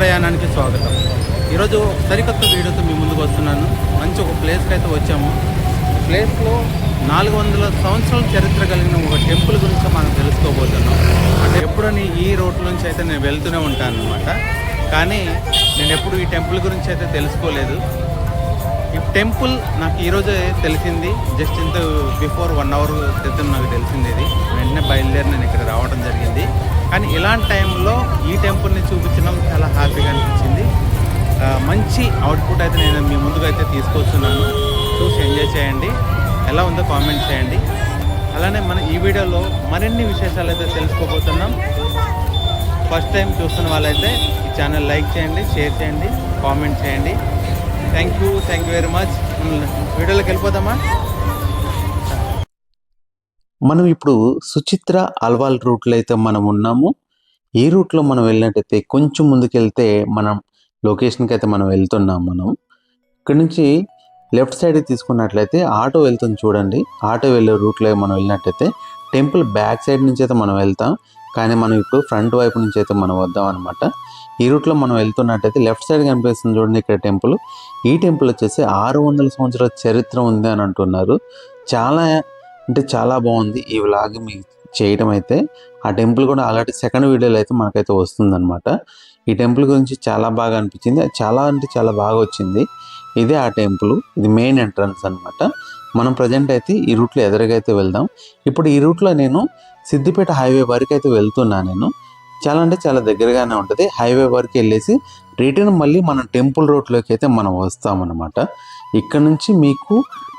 ప్రయాణానికి స్వాగతం. ఈరోజు సరికొత్త వీడియోతో మీ ముందుకు వస్తున్నాను. మంచి ఒక ప్లేస్కి అయితే వచ్చాము. ప్లేస్లో 400 సంవత్సరాల చరిత్ర కలిగిన ఒక టెంపుల్ గురించి మనం తెలుసుకోబోతున్నాం. అంటే ఎప్పుడని ఈ రోడ్ల నుంచి అయితే నేను వెళ్తూనే ఉంటాను అనమాట. కానీ నేను ఎప్పుడు ఈ టెంపుల్ గురించి అయితే తెలుసుకోలేదు. ఈ టెంపుల్ నాకు ఈరోజే తెలిసింది. జస్ట్ ఇంత బిఫోర్ 1 అవర్ క్రితం నాకు తెలిసింది. ఇది వెంటనే బయలుదేరి నేను ఇక్కడ రావడం జరిగింది. కానీ ఇలాంటి టైంలో ఈ టెంపుల్ని చూపించడం చాలా హ్యాపీగా అనిపించింది. మంచి అవుట్పుట్ అయితే నేను మీ ముందుకు అయితే తీసుకొస్తున్నాను. చూసి ఎంజాయ్ చేయండి. ఎలా ఉందో కామెంట్ చేయండి. అలానే మన ఈ వీడియోలో మరిన్ని విశేషాలు అయితే తెలుసుకోబోతున్నాం. ఫస్ట్ టైం చూస్తున్న వాళ్ళైతే ఈ ఛానల్ లైక్ చేయండి, షేర్ చేయండి, కామెంట్ చేయండి. Thank you very much. వీడియోలోకి వెళ్ళిపోదామా? మనం ఇప్పుడు సుచిత్ర అల్వాల్ రూట్లో అయితే మనం ఉన్నాము. ఈ రూట్లో మనం వెళ్ళినట్టయితే కొంచెం ముందుకెళ్తే మనం లొకేషన్కి అయితే మనం వెళ్తున్నాం. మనం ఇక్కడ నుంచి లెఫ్ట్ సైడ్ తీసుకున్నట్లయితే ఆటో వెళ్తుంది చూడండి. ఆటో వెళ్ళే రూట్లో మనం వెళ్ళినట్టయితే టెంపుల్ బ్యాక్ సైడ్ నుంచి అయితే మనం వెళ్తాం. కానీ మనం ఇప్పుడు ఫ్రంట్ వైపు నుంచి అయితే మనం వద్దాం అనమాట. ఈ రూట్లో మనం వెళ్తున్నట్టయితే లెఫ్ట్ సైడ్ కనిపిస్తుంది చూడండి ఇక్కడ టెంపుల్. ఈ టెంపుల్ వచ్చేసి 600 సంవత్సరాల చరిత్ర ఉంది అని అంటున్నారు. చాలా అంటే చాలా బాగుంది ఈ వ్లాగ్ మీకు చేయడం అయితే. ఆ టెంపుల్ కూడా అలాంటి సెకండ్ వీడియోలో అయితే మనకైతే వస్తుందన్నమాట. ఈ టెంపుల్ గురించి చాలా బాగా అనిపించింది. చాలా అంటే చాలా బాగా వచ్చింది. ఇదే ఆ టెంపుల్. ఇది మెయిన్ ఎంట్రన్స్ అనమాట. మనం ప్రజెంట్ అయితే ఈ రూట్లో ఎదురుగా అయితే వెళ్దాం. ఇప్పుడు ఈ రూట్లో నేను సిద్దిపేట హైవే వరకు అయితే వెళ్తున్నాను. నేను చాలా అంటే చాలా దగ్గరగానే ఉంటుంది. హైవే వరకు వెళ్ళేసి రిటర్న్ మళ్ళీ మనం టెంపుల్ రోడ్లోకి అయితే మనం వస్తామన్నమాట. ఇక్కడ నుంచి మీకు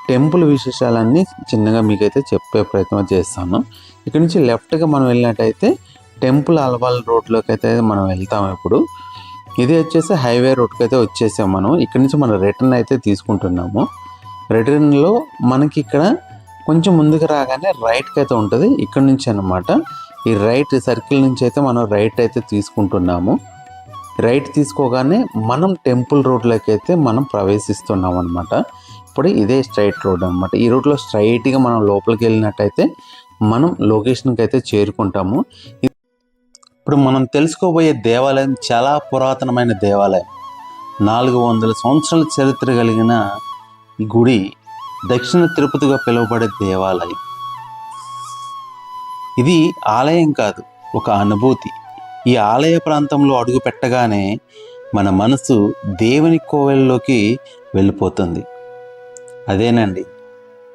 టెంపుల్ విశేషాలన్నీ చిన్నగా మీకైతే చెప్పే ప్రయత్నం చేస్తాను. ఇక్కడ నుంచి లెఫ్ట్గా మనం వెళ్ళినట్టయితే టెంపుల్ అల్వాల్ రోడ్లోకి అయితే మనం వెళ్తాం. ఇప్పుడు ఇది వచ్చేసి హైవే రోడ్కి అయితే వచ్చేసాం మనం. ఇక్కడ నుంచి మనం రిటర్న్ అయితే తీసుకుంటున్నాము. రిటర్న్లో మనకి ఇక్కడ కొంచెం ముందుకు రాగానే రైట్కి అయితే ఉంటుంది. ఇక్కడ నుంచి అన్నమాట. ఈ రైట్ సర్కిల్ నుంచి అయితే మనం రైట్ అయితే తీసుకుంటున్నాము. రైట్ తీసుకోగానే మనం టెంపుల్ రోడ్లోకి అయితే మనం ప్రవేశిస్తున్నాం అనమాట. ఇప్పుడు ఇదే స్ట్రైట్ రోడ్ అనమాట. ఈ రోడ్లో స్ట్రైట్గా మనం లోపలికి వెళ్ళినట్టయితే మనం లొకేషన్కి అయితే చేరుకుంటాము. ఇప్పుడు మనం తెలుసుకోబోయే దేవాలయం చాలా పురాతనమైన దేవాలయం. 400 సంవత్సరాల చరిత్ర కలిగిన ఈ గుడి దక్షిణ తిరుపతిగా పిలువబడే దేవాలయం. ఇది ఆలయం కాదు, ఒక అనుభూతి. ఈ ఆలయ ప్రాంతంలో అడుగు పెట్టగానే మన మనసు దేవుని కోవెల్లోకి వెళ్ళిపోతుంది. అదేనండి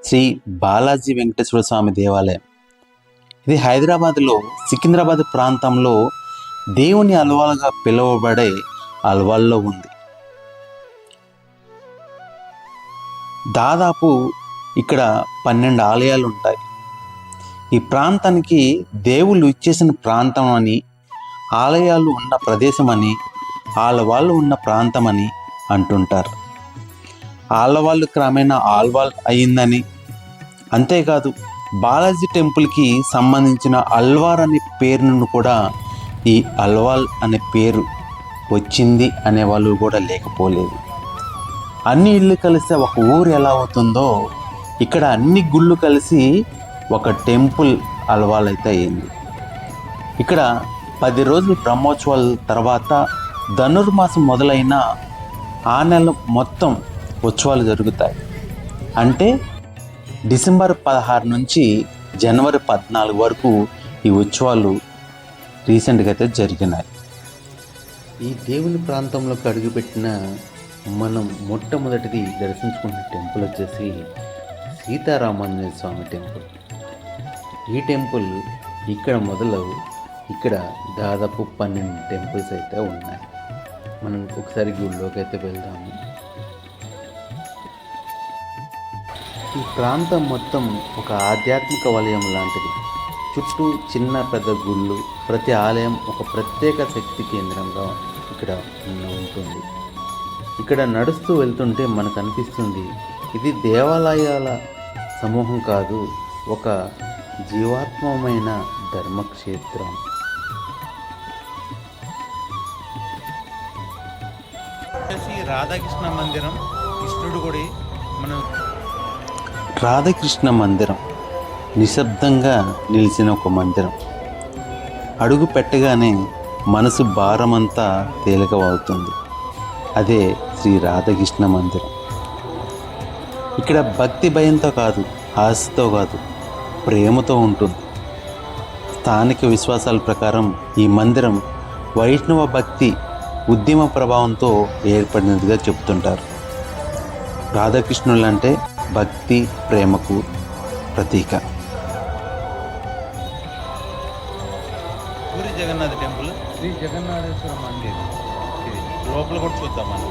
శ్రీ బాలాజీ వెంకటేశ్వర స్వామి దేవాలయం. ఇది హైదరాబాద్లో సికింద్రాబాద్ ప్రాంతంలో దేవుని అల్వాల్గా పిలువబడే అల్వాల్లో ఉంది. దాదాపు ఇక్కడ 12 ఆలయాలు ఉంటాయి. ఈ ప్రాంతానికి దేవుళ్ళు ఇచ్చేసిన ప్రాంతం అని, ఆలయాలు ఉన్న ప్రదేశం అని, ఆలవాళ్ళు ఉన్న ప్రాంతం అని అంటుంటారు. ఆలవాళ్ళు క్రమేణా ఆల్వాల్ అయిందని, అంతేకాదు బాలాజీ టెంపుల్కి సంబంధించిన అల్వార్ అనే పేరు నుండి కూడా ఈ అల్వాల్ అనే పేరు వచ్చింది అనేవాళ్ళు కూడా లేకపోలేదు. అన్ని ఇళ్ళు కలిస్తే ఒక ఊరు ఎలా అవుతుందో ఇక్కడ అన్ని గుళ్ళు కలిసి ఒక టెంపుల్ అల్వాల్ అయితే అయింది. ఇక్కడ 10 రోజులు బ్రహ్మోత్సవాల తర్వాత ధనుర్మాసం మొదలైన ఆ నెల మొత్తం ఉత్సవాలు జరుగుతాయి. అంటే డిసెంబర్ 16 నుంచి జనవరి 14 వరకు ఈ ఉత్సవాలు రీసెంట్గా అయితే జరిగినాయి. ఈ దేవుని ప్రాంతంలోకి అడుగుపెట్టిన మనం మొట్టమొదటిది దర్శించుకున్న టెంపుల్ వచ్చేసి సీతారామాంజనేయ స్వామి టెంపుల్. ఈ టెంపుల్ ఇక్కడ మొదలు ఇక్కడ దాదాపు 12 టెంపుల్స్ అయితే ఉన్నాయి. మనం ఒకసారి గుడిలోకి అయితే వెళ్దాము. ఈ ప్రాంతం మొత్తం ఒక ఆధ్యాత్మిక వలయం లాంటిది. చుట్టూ చిన్న పెద్ద గుళ్ళు, ప్రతి ఆలయం ఒక ప్రత్యేక శక్తి కేంద్రంగా ఇక్కడ ఉంటుంది. ఇక్కడ నడుస్తూ వెళ్తుంటే మనకు అనిపిస్తుంది ఇది దేవాలయాల సమూహం కాదు, ఒక జీవాత్మమైన ధర్మక్షేత్రం. రాధాకృష్ణ మందిరం, కృష్ణుడు గుడి. మనం రాధాకృష్ణ మందిరం నిశ్శబ్దంగా నిలిచిన ఒక మందిరం. అడుగు పెట్టగానే మనసు భారమంతా తేలికవవుతుంది. అదే శ్రీ రాధాకృష్ణ మందిరం. ఇక్కడ భక్తి భయంతో కాదు, ఆశతో కాదు, ప్రేమతో ఉంటుంది. స్థానిక విశ్వాసాల ప్రకారం ఈ మందిరం వైష్ణవ భక్తి ఉద్యమ ప్రభావంతో ఏర్పడినదిగా చెబుతుంటారు. రాధాకృష్ణులంటే భక్తి ప్రేమకు ప్రతీక. పూరి జగన్నాథ టెంపుల్, శ్రీ జగన్నాథేశ్వర మందిర్. ఇది లోపల కూడా చూద్దాం మనం.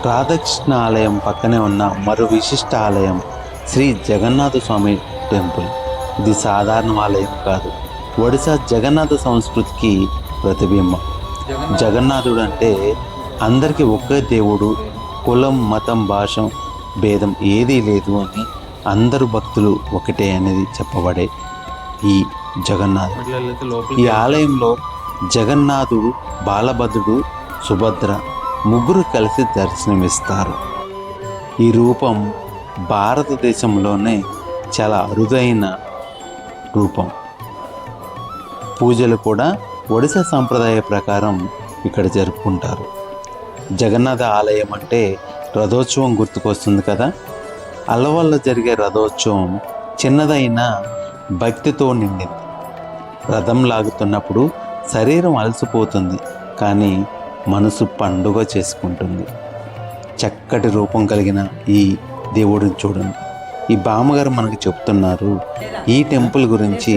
రాధాకృష్ణ ఆలయం పక్కనే ఉన్న మరో విశిష్ట ఆలయం శ్రీ జగన్నాథ స్వామి టెంపుల్. ఇది సాధారణ ఆలయం కాదు, ఒడిశా జగన్నాథ సంస్కృతికి ప్రతిబింబం. జగన్నాథుడు అంటే అందరికీ ఒకే దేవుడు, కులం మతం భాష భేదం ఏదీ లేదు అని, అందరు భక్తులు ఒకటే అనేది చెప్పబడే ఈ జగన్నాథుడు. ఈ ఆలయంలో జగన్నాథుడు, బాలభద్రుడు, సుభద్ర ముగ్గురు కలిసి దర్శనమిస్తారు. ఈ రూపం భారతదేశంలోనే చాలా అరుదైన రూపం. పూజలు కూడా ఒడిశా సంప్రదాయ ప్రకారం ఇక్కడ జరుపుకుంటారు. జగన్నాథ ఆలయం అంటే రథోత్సవం గుర్తుకొస్తుంది కదా. అలవల్లో జరిగే రథోత్సవం చిన్నదైన భక్తితో నిండింది. రథం లాగుతున్నప్పుడు శరీరం అలసిపోతుంది, కానీ మనసు పండుగ చేసుకుంటుంది. చక్కటి రూపం కలిగిన ఈ దేవుడిని చూడండి. ఈ బామ్మగారు మనకు చెప్తున్నారు, ఈ టెంపుల్ గురించి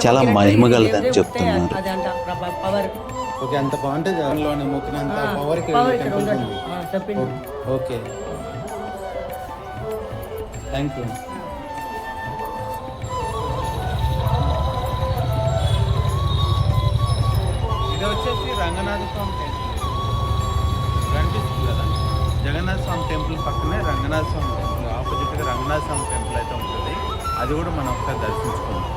చాలా మహిమగలదని చెప్తున్నారు. ఓకే, అంత బాగుంటుంది. జగన్లోని మొక్కినంత పవర్ ఓకే, థ్యాంక్ యూ. ఇది వచ్చేసి రంగనాథ స్వామి టెంపుల్ కనిపిస్తుంది కదా. జగన్నాథ స్వామి టెంపుల్ పక్కనే రంగనాథ స్వామి టెంపుల్, ఆపోజిట్గా రంగనాథ స్వామి టెంపుల్ అయితే ఉంటుంది. అది కూడా మనం ఒకసారి దర్శించుకుందాం.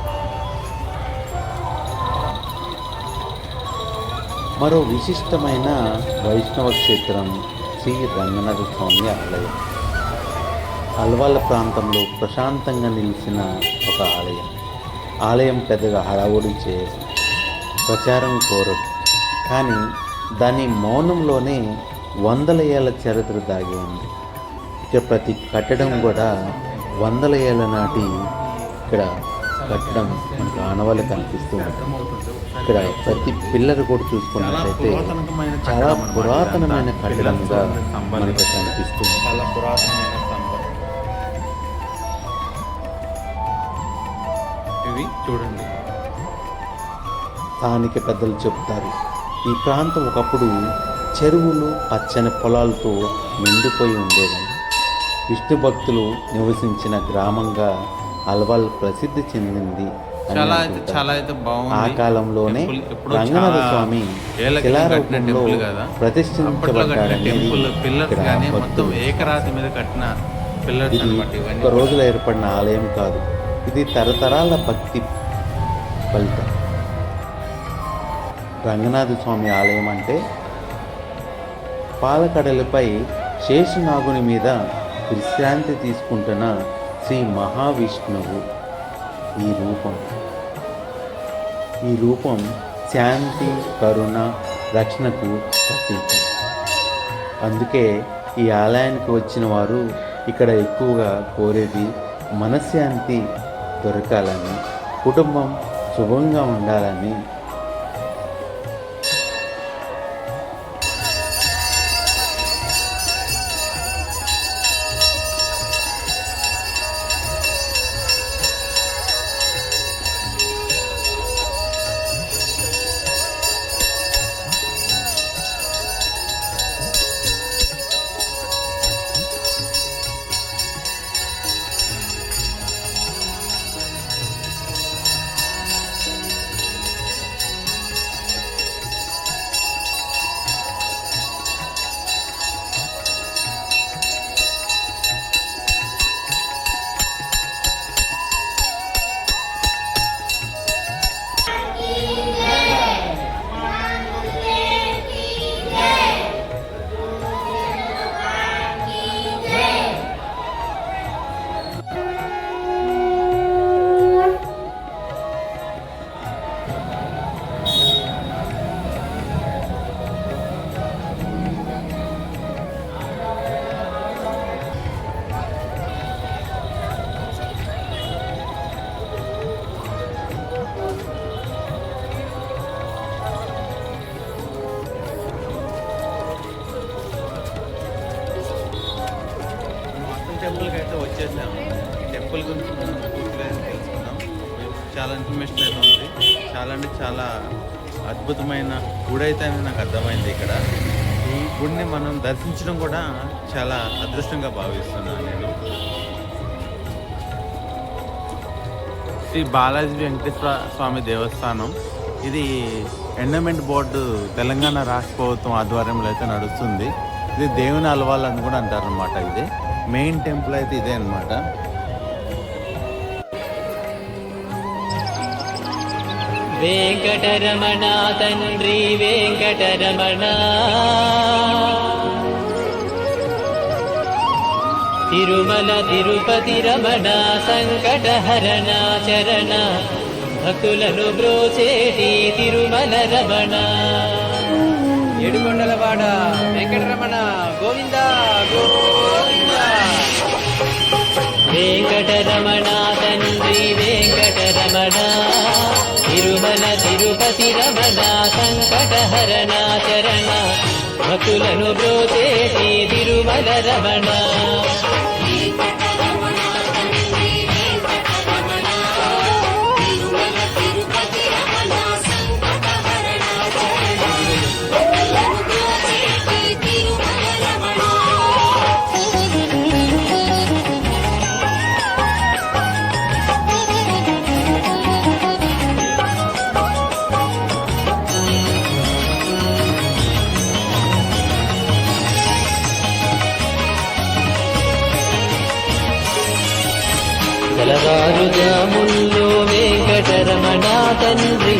మరో విశిష్టమైన వైష్ణవ క్షేత్రం శ్రీ రంగనాథ స్వామి ఆలయం. అల్వాల ప్రాంతంలో ప్రశాంతంగా నిలిచిన ఒక ఆలయం. ఆలయం పెద్దగా హడావుడి చేయదు, ప్రచారం కోరదు, కానీ దాని మౌనంలోనే వందల ఏళ్ల చరిత్ర దాగి ఉంది. ఇక్కడ ప్రతి కట్టడం కూడా వందల ఏళ్ల నాటి ఇక్కడ కట్టడం మనకు ఆనవాళ్ళు కనిపిస్తూ ఉంటుంది. ఇక్కడ ప్రతి పిల్లర్ కూడా చూసుకున్నట్లయితే చాలా పురాతనమైన కట్టడంగా మనకు కనిపిస్తుంది. చాలా పురాతనమైన స్తంభం ఇవి చూడండి. స్థానిక పెద్దలు చెప్తారు, ఈ ప్రాంతం ఒకప్పుడు చెరువులు, పచ్చని పొలాలతో నిండిపోయి ఉండేదని. విష్ణు భక్తులు నివసించిన గ్రామంగా అల్వాల్ ప్రసిద్ధి చెందింది. ఆ కాలంలోనే రంగనాథ స్వామి శిలారూపంలో ప్రతిష్ఠించబడ్డాడని ఒక రోజులో ఏర్పడిన ఆలయం కాదు, ఇది తరతరాల భక్తి ఫలితం. రంగనాథ స్వామి ఆలయం అంటే పాలకడలపై శేషనాగుని మీద విశ్రాంతి తీసుకుంటున్న శ్రీ మహావిష్ణువు. ఈ రూపం శాంతి, కరుణ, రక్షణకు ప్రతీక. అందుకే ఈ ఆలయానికి వచ్చిన వారు ఇక్కడ ఎక్కువగా కోరేది మనశ్శాంతి దొరకాలని, కుటుంబం శుభంగా ఉండాలని. టెంపుల్కి అయితే వచ్చేసాము. ఈ టెంపుల్ గురించి మనం పూర్తిగా తెలుసుకుందాం. చాలా ఇన్ఫర్మేషన్ అయితే ఉంది. చాలా అంటే చాలా అద్భుతమైన గుడి అయితే అని నాకు అర్థమైంది. ఇక్కడ ఈ గుడిని మనం దర్శించడం కూడా చాలా అదృష్టంగా భావిస్తున్నాను నేను. శ్రీ బాలాజీ వెంకటేశ్వర స్వామి దేవస్థానం. ఇది ఎండోమెంట్ బోర్డు తెలంగాణ రాష్ట్ర ప్రభుత్వం ఆధ్వర్యంలో అయితే నడుస్తుంది. ఇది దేవుని అలవాళ్ళు అని కూడా అంటారు అనమాట. ఇది మెయిన్ టెంపుల్ అయితే ఇదే అనమాట. వెంకటరమణ తండ్రి వెంకటరమణ, తిరుమల తిరుపతి రమణ, సంకటహరణ చరణ, భక్తులను బ్రోచేటి తిరుమల రమణ. ఏడుకొండలవాడ వెంకటరమణ గోవింద గోవింద. వెంకటరమణ తండ్రి వెంకటరమణ, తిరుమల తిరుపతి రమణ, సంకటహరణ చరణ, భక్తులను బ్రోచేటి తిరుమల రమణ. తెల్లవారుజాముల్లో వెంకటరమణ తండ్రి,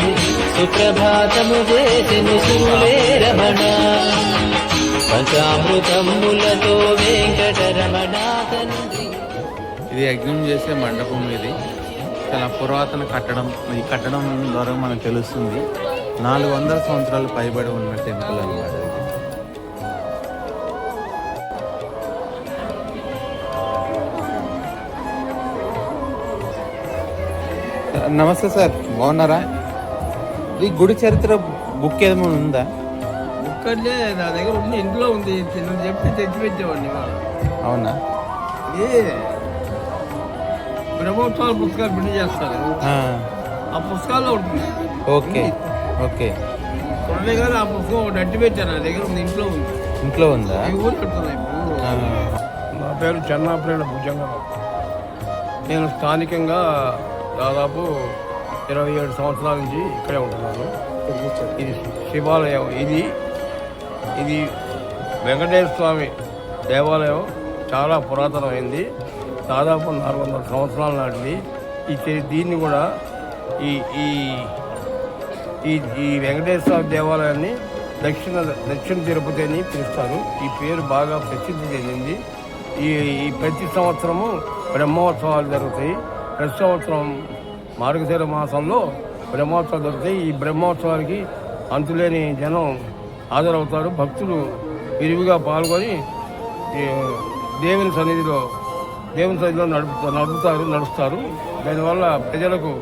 సుప్రభాతము చేసెను శూలే రమణ, పంచామృతములతో వెంకటరమణ తండ్రి. ఇది యజ్ఞం చేసే మండపం. ఇది చాలా పురాతన కట్టడం. ఈ కట్టడం ద్వారా మనకు తెలుస్తుంది 400 సంవత్సరాలు పైబడి ఉన్న టెంపుల్ అన్నమాట. నమస్తే సార్, బాగున్నారా? ఈ గుడి చరిత్ర బుక్ ఏమైనా ఉందా? బుక్ అంటే నా దగ్గర ఉంది, ఇంట్లో ఉంది. చిన్న చెప్పి తెచ్చి పెట్టేవాడిని. అవునా? ఇది బ్రహ్మోత్సవాల పుస్తకాలు ప్రింట్ చేస్తారు. ఆ పుస్తకాల్లో ఉంటుంది. Okay okay. కొనలే కానీ ఆ పుస్తకం ఒకటి అట్టి పెట్టాను. నా దగ్గర ఉంది, ఇంట్లో ఉంది. ఇంట్లో ఉందా? ఈ ఊరు పెడుతున్నాయి. నా పేరు చెన్నాపల్లి భుజంగరావు. నేను స్థానికంగా దాదాపు 27 సంవత్సరాల నుంచి ఇక్కడే ఉంటున్నాను. ఇది శివాలయం. ఇది వెంకటేశ్వర స్వామి దేవాలయం. చాలా పురాతనమైంది. దాదాపు 400 సంవత్సరాల నాటిది. దీన్ని కూడా ఈ ఈ వెంకటేశ్వర స్వామి దేవాలయాన్ని దక్షిణ తిరుపతి అని పిలుస్తారు. ఈ పేరు బాగా ప్రసిద్ధి చెందింది. ఈ ప్రతి సంవత్సరము బ్రహ్మోత్సవాలు జరుగుతాయి. ప్రతి సంవత్సరం మార్గశిర మాసంలో బ్రహ్మోత్సవాలు జరుగుతాయి. ఈ బ్రహ్మోత్సవానికి అంతులేని జనం హాజరవుతారు. భక్తులు విరివిగా పాల్గొని దేవుని సన్నిధిలో నడుస్తారు. దానివల్ల ప్రజలకు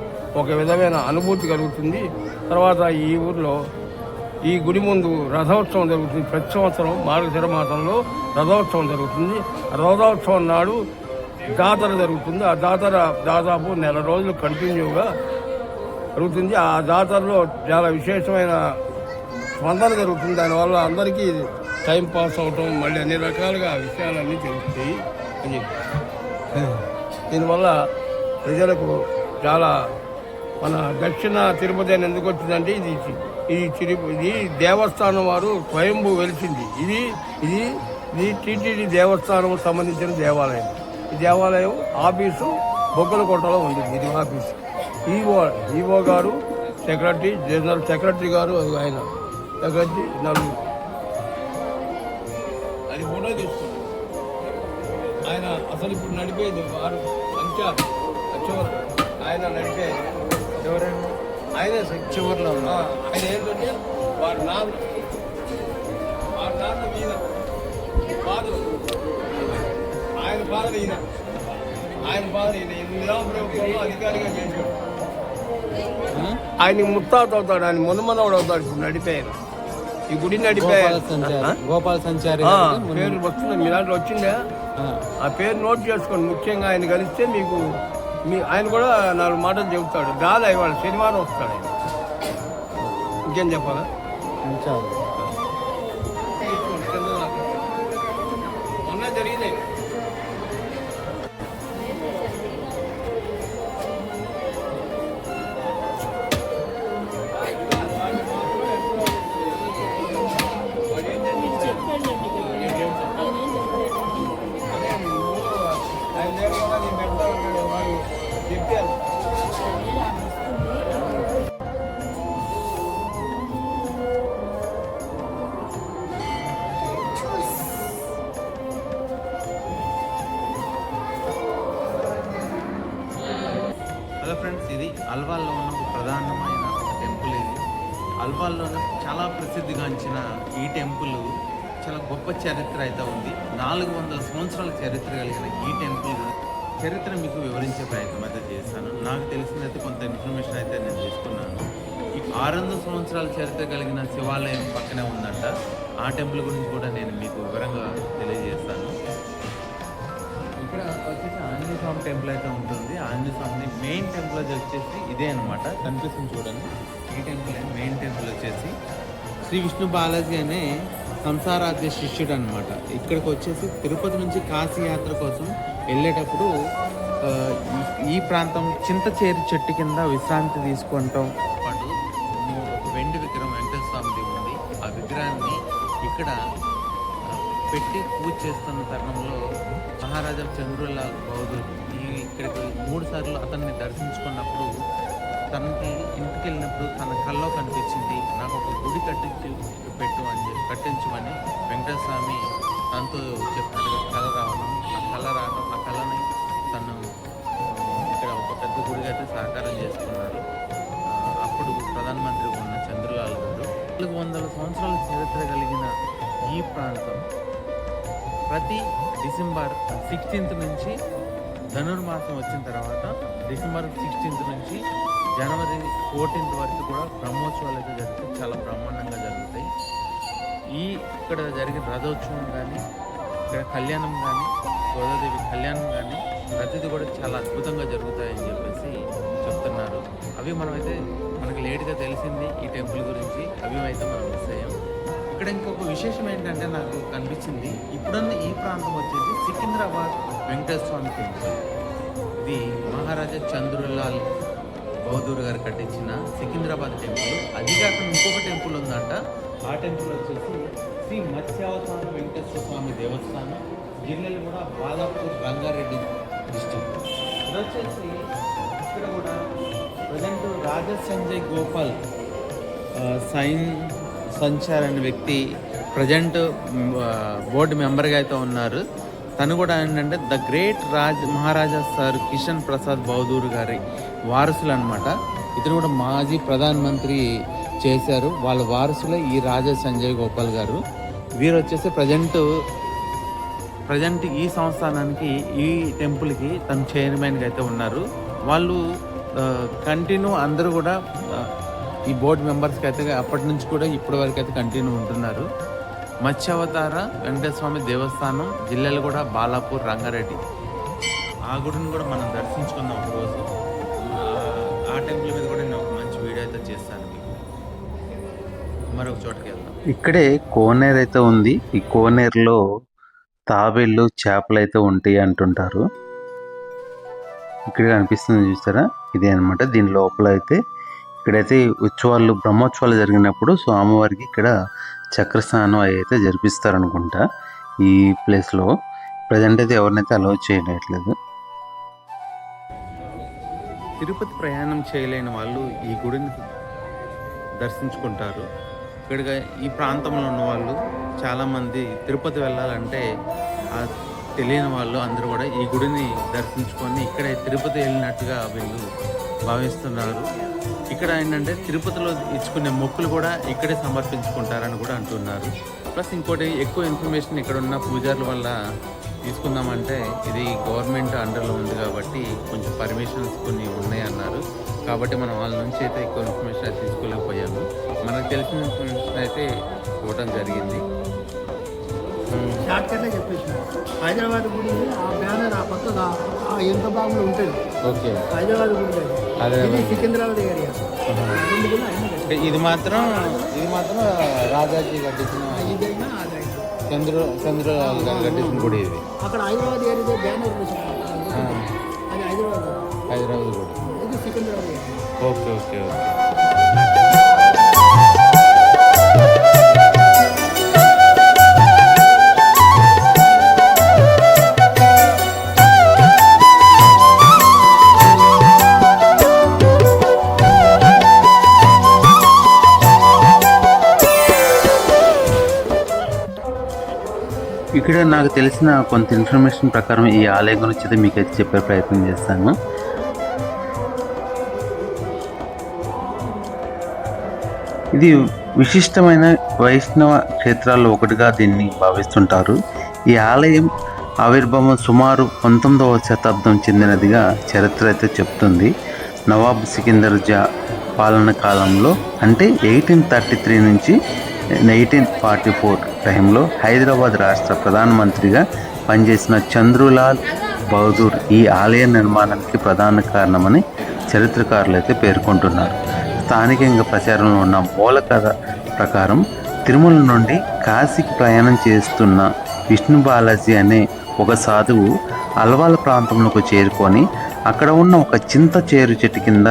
ఒక విధమైన అనుభూతి కలుగుతుంది. తర్వాత ఈ ఊర్లో ఈ గుడి ముందు రథోత్సవం జరుగుతుంది. ప్రతి సంవత్సరం మార్గశిర మాసంలో రథోత్సవం జరుగుతుంది. రథోత్సవం నాడు జాతర జరుగుతుంది. ఆ జాతర దాదాపు 1 నెల రోజులు కంటిన్యూగా జరుగుతుంది. ఆ జాతరలో చాలా విశేషమైన స్పందన జరుగుతుంది. దానివల్ల అందరికీ టైం పాస్ అవటం, మళ్ళీ అన్ని రకాలుగా విషయాలన్నీ తెలుస్తాయి అని. దీనివల్ల ప్రజలకు చాలా మన దక్షిణ తిరుపతి అని ఎందుకు వచ్చిందంటే ఇది దేవస్థానం వారు స్వయంభూ వెలిసింది. ఇది టీటీడీ దేవస్థానం సంబంధించిన దేవాలయం. ఈ దేవాలయం ఆఫీసు బొగ్గలకోటలో ఉంది. ఇది ఆఫీసు. ఈవో గారు, సెక్రటరీ, జనరల్ సెక్రటరీ గారు, ఆయన సెక్రటరీ, నలుగురు. అది ఫోటో తీసుకోండి. ఆయన అసలు ఇప్పుడు నడిపేది వారు ఆయన నడిపే ఎవరైనా ఆయన చివరిలో ఆయన ఏంటంటే వారి నాన్న ఈయన ఫాదర్, ఆయన ఫాదర్ ఈయన 8వ ప్రభుత్వంలో అధికారిగా చేశాడు. ఆయనకి ముత్తాత అవుతాడు. ఆయన మునమనవుడు అవుతాడు ఇప్పుడు నడిపే ఆయన. ఈ గుడి నడిపే గోపాల్ సంచారి ఆ, గారికి ముందు- పేరు వస్తుంది మీ దాంట్లో వచ్చిందా ఆ, ఆ పేరు నోట్ చేసుకోండి. ముఖ్యంగా ఆయన కలిస్తే మీకు ఆయన కూడా 4 మాటలు చెబుతాడు. గాలి ఇవాళ శనివారం వస్తాడు ఆయన. ఇంకేం చెప్పాలా? సంచారి. మొన్న జరిగినాయి. హలో ఫ్రెండ్స్, ఇది అల్వాల్లో ఉన్న ఒక ప్రధానమైన ఒక టెంపుల్. ఇది అల్వాల్లో చాలా ప్రసిద్ధిగాంచిన ఈ టెంపుల్ చాలా గొప్ప చరిత్ర అయితే ఉంది. 400 సంవత్సరాల చరిత్ర కలిగిన ఈ టెంపుల్ చరిత్ర మీకు వివరించే ప్రయత్నం అయితే చేశాను. నాకు తెలిసినైతే కొంత ఇన్ఫర్మేషన్ అయితే నేను తీసుకున్నాను. ఈ 600 సంవత్సరాల చరిత్ర కలిగిన శివాలయం పక్కనే ఉందంట. ఆ టెంపుల్ గురించి కూడా నేను మీకు వివరంగా తెలియజేస్తాను. ఇక్కడ వచ్చేసి ఆంజనేయ స్వామి టెంపుల్ అయితే ఉంటుంది. ఆంజనేయ స్వామి మెయిన్ టెంపుల్ వచ్చేసి ఇదే అనమాట, కనిపిస్తుంది చూడండి. ఈ టెంపుల్ మెయిన్ టెంపుల్ వచ్చేసి శ్రీ విష్ణు బాలాజీ అనే సంసారాధ్య శిష్యుడు అనమాట. ఇక్కడికి వచ్చేసి తిరుపతి నుంచి కాశీ యాత్ర కోసం వెళ్ళేటప్పుడు ఈ ప్రాంతం చింతచేరి చెట్టు కింద విశ్రాంతి తీసుకుంటాం పాటు ఒక వెండి విగ్రహం వెంకటేశ్వర స్వామిది ఉంది. ఆ విగ్రహాన్ని ఇక్కడ పెట్టి పూజ చేస్తున్న తరుణంలో మహారాజా చంద్రులాల్ బహదూర్ ఇక్కడికి 3 సార్లు అతన్ని దర్శించుకున్నప్పుడు తనకి ఇంటికి వెళ్ళినప్పుడు తన కల్లో కనిపించింది, నాకు ఒక గుడి కట్టించమని వెంకటేశ్వర స్వామి తనతో చెప్పినట్టుగా కళ రావడం, ఆ కళని తను ఇక్కడ ఒక పెద్ద గుడిగా అయితే సాకారం చేసుకున్నారు. అప్పుడు ప్రధానమంత్రి ఉన్న చంద్రలాల్ గారు 400 సంవత్సరాల చరిత్ర కలిగిన ఈ ప్రాంతం ప్రతి డిసెంబర్ 16th నుంచి ధనుర్మాసం వచ్చిన తర్వాత డిసెంబర్ 16th నుంచి జనవరి 14th వరకు కూడా బ్రహ్మోత్సవాలు అయితే జరుగుతాయి. చాలా బ్రహ్మాండంగా జరుగుతాయి. ఇక్కడ జరిగిన రథోత్సవం కానీ, ఇక్కడ కళ్యాణం కానీ, గోదాదేవి కళ్యాణం కానీ ప్రతిదీ కూడా చాలా అద్భుతంగా జరుగుతాయని చెప్పేసి చెప్తున్నారు. అవి మనకి లేట్గా తెలిసింది ఈ టెంపుల్ గురించి. అవి అయితే మనం మిస్ అయ్యాం. ఇక్కడ ఇంకొక విశేషం ఏంటంటే నాకు కనిపించింది, ఇప్పుడున్న ఈ ప్రాంతం వచ్చేసి సికింద్రాబాద్ వెంకటేశ్వర స్వామి టెంపుల్. ఇది మహారాజా చంద్రులాల్ బహదూర్ గారు కట్టించిన సికింద్రాబాద్ టెంపుల్. అది కాక ఇంకొక టెంపుల్ ఉందంట. ఆ టెంపుల్ వచ్చేసి శ్రీ మత్స్యావతార వెంకటేశ్వర స్వామి దేవస్థానం, జిల్లాలో కూడా బాలాపూర్ రంగారెడ్డి డిస్ట్రిక్ట్. ఇది వచ్చేసి ఇక్కడ కూడా ప్రజెంట్ రాజా సంజయ్ గోపాల్ సంచార్ అనే వ్యక్తి ప్రజెంట్ బోర్డు మెంబర్గా అయితే ఉన్నారు. తను కూడా ఏంటంటే the great Maharaja sir Kishan Prasad Bahadur గారి వారసులు అనమాట. ఇతను కూడా మాజీ ప్రధానమంత్రి చేశారు. వాళ్ళ వారసులే ఈ రాజా సంజయ్ గోపాల్ గారు. వీరు వచ్చేసి ప్రజెంట్ ఈ సంస్థానానికి, ఈ టెంపుల్కి తను చైర్మన్గా అయితే ఉన్నారు. వాళ్ళు కంటిన్యూ అందరూ కూడా ఈ బోర్డు మెంబర్స్కి అయితే అప్పటి నుంచి కూడా ఇప్పటి వరకు అయితే కంటిన్యూ ఉంటున్నారు. మత్స్యావతార వెంకటేశ్వర స్వామి దేవస్థానం, జిల్లాలో కూడా బాలాపూర్ రంగారెడ్డి. ఆ గుడిని కూడా మనం దర్శించుకుందాం ఒకరోజు. ఆ టెంపుల్ మీద కూడా నేను ఒక మంచి వీడియో అయితే చేస్తాను మీకు. మరొక చోటుకి వెళ్దాం. ఇక్కడే కోనేరు అయితే ఉంది. ఈ కోనేరులో తాబేళ్ళు, చేపలు అయితే ఉంటాయి అంటుంటారు. ఇక్కడ కనిపిస్తుంది చూస్తారా, ఇదే అనమాట. దీని లోపల అయితే ఇక్కడైతే బ్రహ్మోత్సవాలు జరిగినప్పుడు స్వామివారికి ఇక్కడ చక్రస్నానం అయితే జరిపిస్తారనుకుంటా. ఈ ప్లేస్లో ప్రజెంట్ అయితే ఎవరినైతే అలౌ చేయట్లేదు. తిరుపతి ప్రయాణం చేయలేని వాళ్ళు ఈ గుడిని దర్శించుకుంటారు. ఇక్కడ ఈ ప్రాంతంలో ఉన్న వాళ్ళు చాలామంది తిరుపతి వెళ్ళాలంటే తెలియని వాళ్ళు అందరూ కూడా ఈ గుడిని దర్శించుకొని ఇక్కడే తిరుపతి వెళ్ళినట్టుగా వీళ్ళు భావిస్తున్నారు. ఇక్కడ ఏంటంటే తిరుపతిలో ఇచ్చుకునే మొక్కులు కూడా ఇక్కడే సమర్పించుకుంటారని కూడా అంటున్నారు. ప్లస్ ఇంకోటి ఎక్కువ ఇన్ఫర్మేషన్ ఇక్కడ ఉన్న పూజారుల వల్ల తీసుకుందామంటే ఇది గవర్నమెంట్ అండర్లో ఉంది కాబట్టి కొంచెం పర్మిషన్స్ కొన్ని ఉన్నాయి అన్నారు. కాబట్టి మనం వాళ్ళ నుంచి అయితే ఎక్కువ ఇన్ఫర్మేషన్ తీసుకోలేకపోయాము. మనకు తెలిసిన ఇన్ఫర్మేషన్ అయితే ఇవ్వడం జరిగింది. షార్ట్ కట్లే చెప్పేసిన హైదరాబాద్ గుడి ఆ బ్యానర్ ఆ పక్కగా ఆ ఎంత భాగంలో ఉంటుంది. ఓకే, హైదరాబాద్ గుడి అదే ఇది సికింద్రాబాద్ ఏరియా. రెండు కూడా అయినా అంటే ఇది మాత్రం రాజాజీ కట్టించిన ఇదైనా అదైనా చంద్రలాల్ గారు కట్టించిన గుడి ఇది. అక్కడ హైదరాబాద్ ఏరియా బ్యానర్ అది హైదరాబాద్ గుడి. ఇది Secunderabad area. Okay okay okay. ఇక్కడ నాకు తెలిసిన కొంత ఇన్ఫర్మేషన్ ప్రకారం ఈ ఆలయం గురించి అయితే మీకైతే చెప్పే ప్రయత్నం చేస్తాను. ఇది విశిష్టమైన వైష్ణవ క్షేత్రాల్లో ఒకటిగా దీన్ని భావిస్తుంటారు. ఈ ఆలయం ఆవిర్భావం సుమారు 19వ శతాబ్దం చెందినదిగా చరిత్ర అయితే చెప్తుంది. నవాబ్ సికిందర్ జా పాలన కాలంలో అంటే 1833 నుంచి 1844 టైంలో హైదరాబాద్ రాష్ట్ర ప్రధానమంత్రిగా పనిచేసిన చంద్రులాల్ బహదూర్ ఈ ఆలయ నిర్మాణానికి ప్రధాన కారణమని చరిత్రకారులు అయితే పేర్కొంటున్నారు. స్థానికంగా ప్రచారంలో ఉన్న మూల కథ ప్రకారం తిరుమల నుండి కాశీకి ప్రయాణం చేస్తున్న విష్ణు బాలాజీ అనే ఒక సాధువు అల్వాల ప్రాంతంలోకి చేరుకొని అక్కడ ఉన్న ఒక చింత చేరు చెట్టు కింద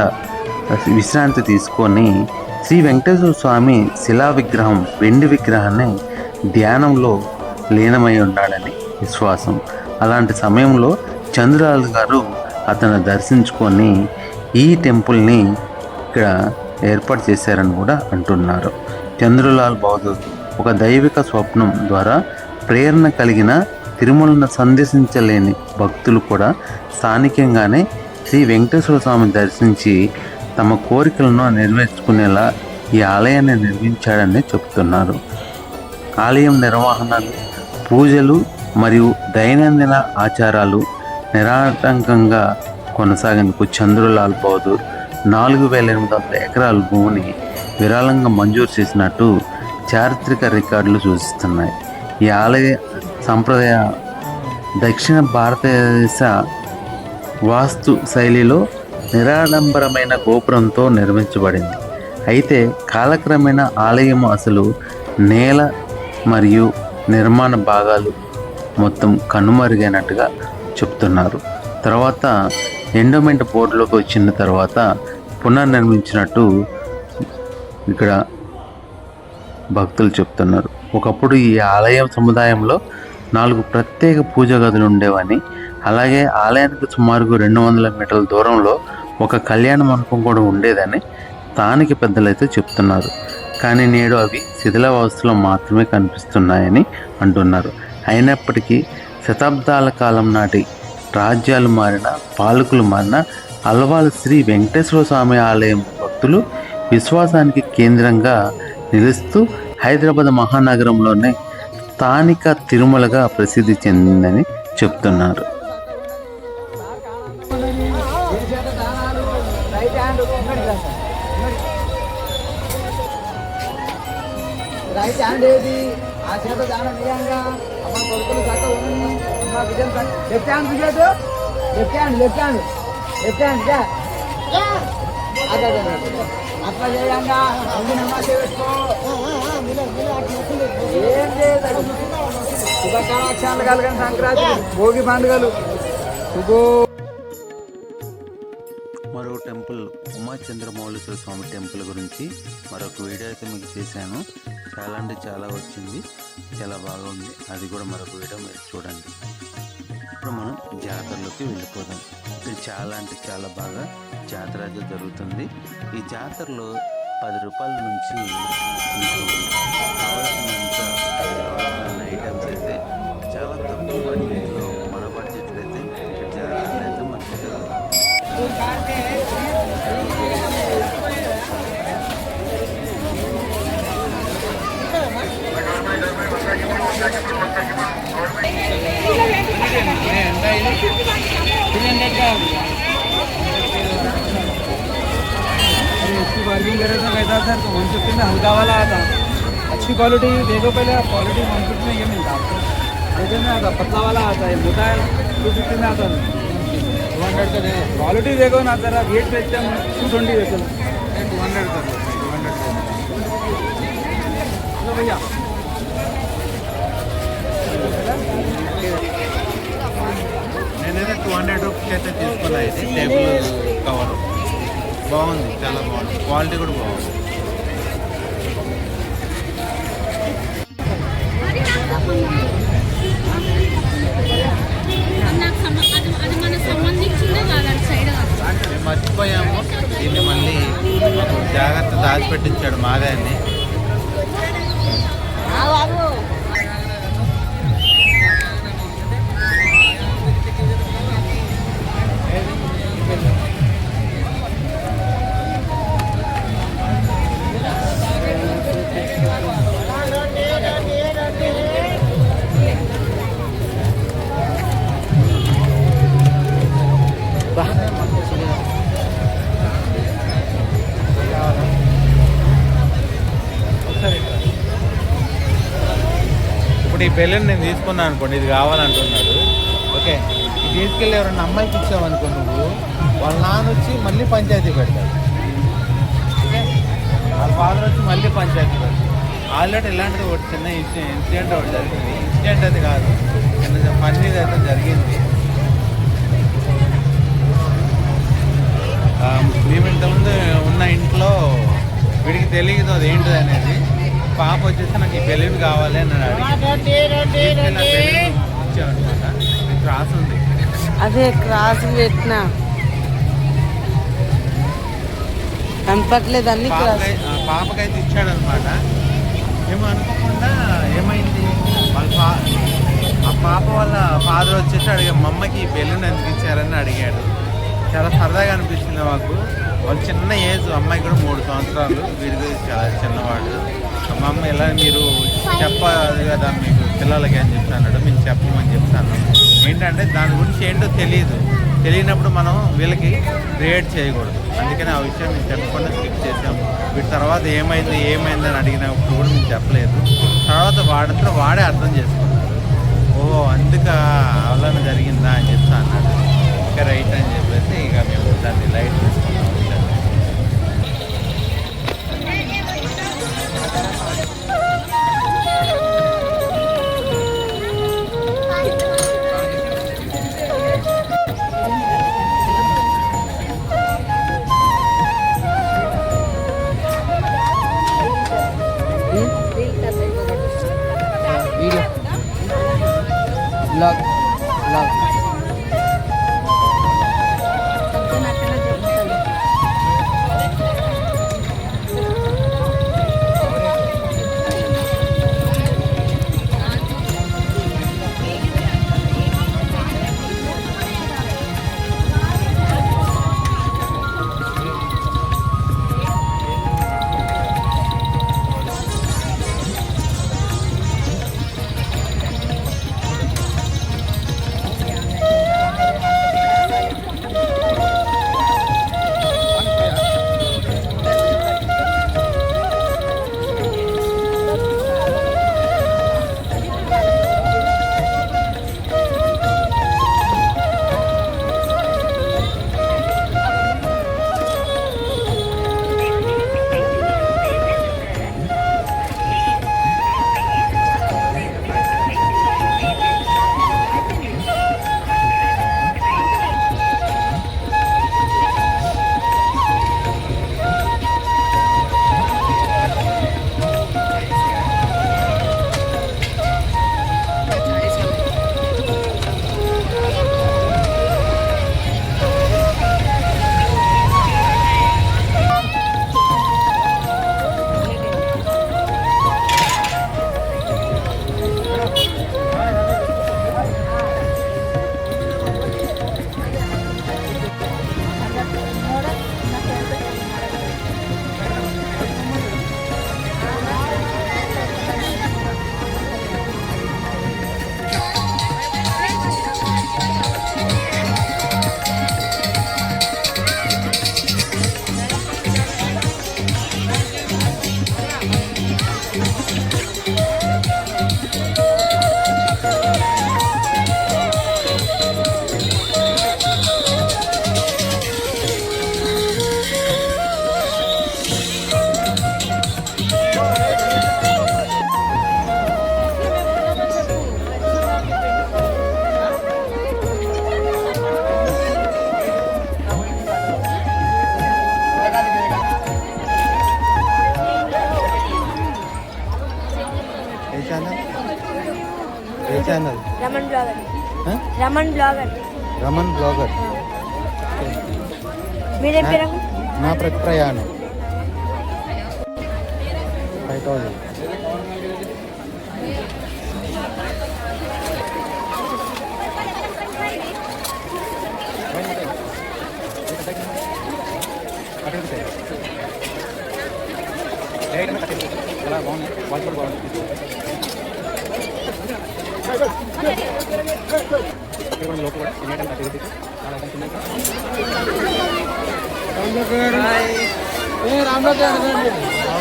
విశ్రాంతి తీసుకొని శ్రీ వెంకటేశ్వర స్వామి శిలా విగ్రహం వెండి విగ్రహాన్ని ధ్యానంలో లీనమై ఉన్నాడని విశ్వాసం. అలాంటి సమయంలో చంద్రలాల్ గారు అతను దర్శించుకొని ఈ టెంపుల్ని ఇక్కడ ఏర్పాటు చేశారని కూడా అంటున్నారు. చంద్రలాల్ బహదూర్ ఒక దైవిక స్వప్నం ద్వారా ప్రేరణ కలిగిన తిరుమలను సందర్శించలేని భక్తులు కూడా స్థానికంగానే శ్రీ వెంకటేశ్వర స్వామిని దర్శించి తమ కోరికలను నెరవేర్చుకునేలా ఈ ఆలయాన్ని నిర్మించాడని చెబుతున్నారు. ఆలయం నిర్వహణలు, పూజలు మరియు దైనందిన ఆచారాలు నిరాటంకంగా కొనసాగేందుకు చంద్రలాల్ బహదూర్ 4800 ఎకరాల భూమిని విరాళంగా మంజూరు చేసినట్టు చారిత్రక రికార్డులు సూచిస్తున్నాయి. ఈ ఆలయ సంప్రదాయ దక్షిణ భారతదేశ వాస్తు శైలిలో నిరాడంబరమైన గోపురంతో నిర్మించబడింది. అయితే కాలక్రమేణా ఆలయం అసలు నేల మరియు నిర్మాణ భాగాలు మొత్తం కనుమరుగైనట్టుగా చెప్తున్నారు. తర్వాత ఎండోమెంట్ బోర్డులోకి వచ్చిన తర్వాత పునర్నిర్మించినట్టు ఇక్కడ భక్తులు చెప్తున్నారు. ఒకప్పుడు ఈ ఆలయం సముదాయంలో 4 ప్రత్యేక పూజా గదులు ఉండేవని, అలాగే ఆలయానికి సుమారుగా 200 మీటర్ల దూరంలో ఒక కళ్యాణ మండపం కూడా ఉండేదని స్థానిక పెద్దలైతే చెప్తున్నారు. కానీ నేడు అవి శిథిలావస్థలో మాత్రమే కనిపిస్తున్నాయని అంటున్నారు. అయినప్పటికీ శతాబ్దాల కాలం నాటి రాజ్యాలు మారిన, పాలకులు మారిన అల్వాల్ శ్రీ వెంకటేశ్వర స్వామి ఆలయం భక్తులు విశ్వాసానికి కేంద్రంగా నిలుస్తూ హైదరాబాద్ మహానగరంలోనే స్థానిక తిరుమలగా ప్రసిద్ధి చెందిందని చెప్తున్నారు. రైట్ హ్యాండ్ ఏది ఆ చేత దానం వేయంగా అమ్మ కొడుకులు చక్క ఉండండి. అమ్మ విజయం లెఫ్ట్ హ్యాండ్ విజయదు లెఫ్ట్ హ్యాండ్ అదే అట్లా చేయంగా అన్ని నమాజే పెట్టుకో. ఏం చేయదు శుభకాలాక్షాలు కలగని సంక్రాంతి భోగి పండుగలు శుభో. మరో టెంపుల్ ఉమాచంద్రమౌళీశ్వర స్వామి టెంపుల్ గురించి మరొక వీడియో అయితే మీకు చేశాను. చాలా అంటే చాలా వచ్చింది, చాలా బాగా ఉంది. అది కూడా మరొక వీడియో మీరు చూడండి. ఇప్పుడు మనం జాతరలోకి వెళ్ళిపోదాం. ఇది చాలా అంటే చాలా బాగా జాతర అయితే జరుగుతుంది. ఈ జాతరలో 10 రూపాయల నుంచి మీకు కావాల్సినంత ఐటమ్స్ అయితే చాలా తక్కువ బడ్జెట్లో, మన బడ్జెట్లో అయితే జాతరలు అయితే మనకి बार्गिंग करायचं काय तर 150 250 में हल्का वाला आता, अच्छी क्वालिटी देखो पहले आप, क्वालिटी मार्केट में ये मिलता है आपको, 200 में आता, पतला वाला आता है, मोटा है 250 में आता है, 200 का देखो, क्वालिटी देखो ना जरा, रेट बेचते हैं 220 देखो, 200 का 200 चलो भैया। నేనైతే 200 రూపీస్కి అయితే తీసుకున్నా. ఇది టేబుల్ కవర్ బాగుంది, చాలా బాగుంది, క్వాలిటీ కూడా బాగుంది. అది మనకు సంబంధించిందే కాదు, అటు సైడ్ మేము మర్చిపోయాము, దీన్ని మళ్ళీ జాగ్రత్త దాచిపెట్టించాడు మాదాన్ని. ఇప్పుడు ఈ బెలూన్ నేను తీసుకున్నాను అనుకోండి, ఇది కావాలంటున్నాడు. ఓకే, ఇది తీసుకెళ్ళి ఎవరన్నా అమ్మాయికి ఇచ్చావనుకో నువ్వు, వాళ్ళ నాన్న వచ్చి మళ్ళీ పంచాయతీ పెడతాడు. ఓకే, వాళ్ళ ఫాదర్ వచ్చి మళ్ళీ పంచాయతీ పెడతాడు. ఆల్రెడీ ఇలాంటిది ఒకటి చిన్న ఇన్సిడెంట్ ఒకటి జరిగింది. ఇన్సిడెంట్ అది కాదు, చిన్న ఫన్నీది అయితే జరిగింది. మేము ఇంతకుముందు ఉన్న ఇంట్లో వీడికి తెలియదు అది ఏంటిది అనేది. పాప వచ్చేసి నాకు ఈ బెలూన్ కావాలి అని ఇచ్చామన్నమాట. క్రాస్ ఉంది, అదే క్రాస్ పెట్టినా కనపట్లేదు అన్ని క్రాస్. పాపకైతే ఇచ్చాడనమాట. ఏమో అనుకోకుండా ఏమైంది, ఆ పాప వాళ్ళ ఫాదర్ వచ్చేసి అడిగా, మా అమ్మకి ఈ బెలూన్ ఎందుకు ఇచ్చారని అడిగాడు. చాలా సరదాగా అనిపించింది మాకు. వాళ్ళు చిన్న ఏజ్, అమ్మాయి కూడా 3 సంవత్సరాలు, వీడికి చాలా చిన్నవాడు. మా అమ్మ ఇలా మీరు చెప్పాలి కదా మీకు పిల్లలకి అని చెప్తాడు. మేము చెప్పమని చెప్తాను. ఏంటంటే దాని గురించి ఏంటో తెలియనప్పుడు మనం వీళ్ళకి క్రియేట్ చేయకూడదు. అందుకని ఆ విషయం మేము చెప్పకుండా స్కిప్ చేసాం. వీటి తర్వాత ఏమైందని అడిగినప్పుడు కూడా మేము చెప్పలేదు. తర్వాత వాడే అర్థం చేసుకున్నాడు. ఓ అందుక అవలన జరిగిందా అని చెప్తా అన్నాడు. ఇంకా రైట్ అని చెప్పేసి ఇక మేము దాన్ని లైట్ తీసుకున్నాం. బ్లాగ్ ఏ ఛానల్? ఏ ఛానల్? రమణ్ బ్లాగర్. ఆ? రమణ్ బ్లాగర్. రమణ్ బ్లాగర్. మీరేం పేరు? నా ప్రతి ప్రయాణం 5000.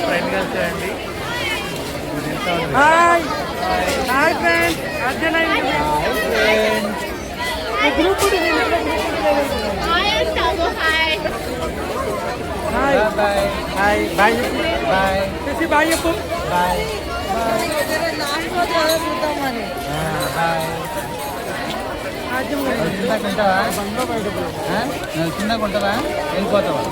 ఫ్రెండ్ కలిసాయండి. Hi hi friend Arjuna group hi అంటావు. Hi hi bye hi bye bye చేసి బాయ్ చెప్పు బాయ్ చూద్దామని బాయ్. చిన్నగా ఉంటావా? నువ్వు చిన్నగా ఉంటావా? వెళ్ళిపోతావా?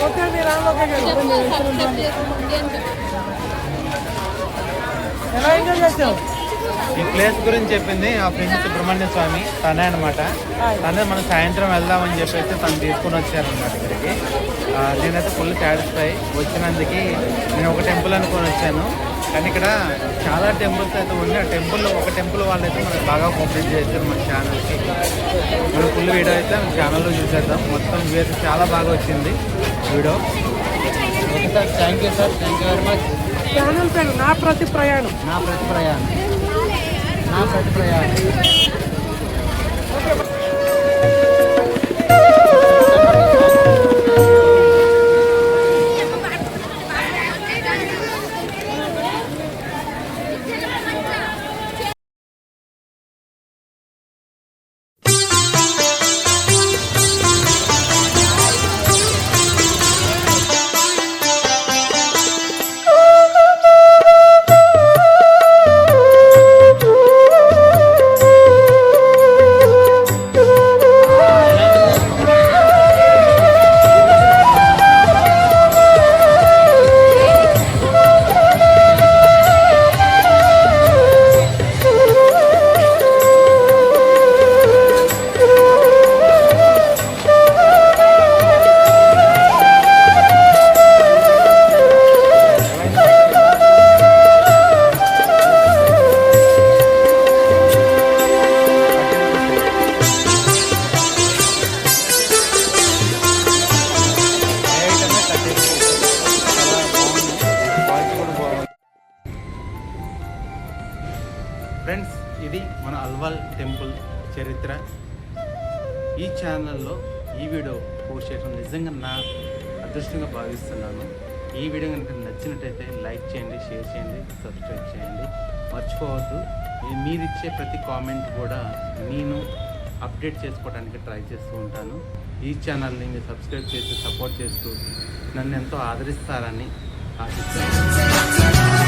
ఓకే మీరు ఎలా ఎంజాయ్ చేస్తావు? ఈ ప్లేస్ గురించి చెప్పింది ఆ ఫ్రెండ్ సుబ్రహ్మణ్య స్వామి, తనే అనమాట. తనే మనం సాయంత్రం వెళ్దామని చెప్పేసి తను తీసుకుని వచ్చారనమాట ఇక్కడికి. నేనైతే ఫుల్ సాటిస్ఫై వచ్చినందుకు. నేను ఒక టెంపుల్ అనుకొని వచ్చాను, కానీ ఇక్కడ చాలా టెంపుల్స్ అయితే ఉన్నాయి. ఆ ఒక టెంపుల్ వాళ్ళైతే మనకు బాగా కోఆపరేట్ చేశారు మన ఛానల్కి. మనం ఫుల్ వీడియో అయితే మన ఛానల్లో చూసేద్దాం. మొత్తం వ్యూ అయితే చాలా బాగా వచ్చింది video. Okay sir, thank you sir, thank you very much. Channel పేరు నా ప్రతి ప్రయాణం. నా ప్రతి ప్రయాణం, నా ప్రతి ప్రయాణం. ఫ్రెండ్స్, ఇది మన అల్వాల్ టెంపుల్ చరిత్ర. ఈ ఛానల్లో ఈ వీడియో పోస్ట్ చేయడం నిజంగా నా అదృష్టంగా భావిస్తున్నాను. ఈ వీడియో కనుక నచ్చినట్టయితే లైక్ చేయండి, షేర్ చేయండి, సబ్స్క్రైబ్ చేయండి. మర్చిపోవద్దు, మీరిచ్చే ప్రతి కామెంట్ కూడా నేను అప్డేట్ చేసుకోవడానికి ట్రై చేస్తూ ఉంటాను. ఈ ఛానల్ని మీరు సబ్స్క్రైబ్ చేసి సపోర్ట్ చేస్తూ నన్ను ఎంతో ఆదరిస్తారని ఆశిస్తున్నాను.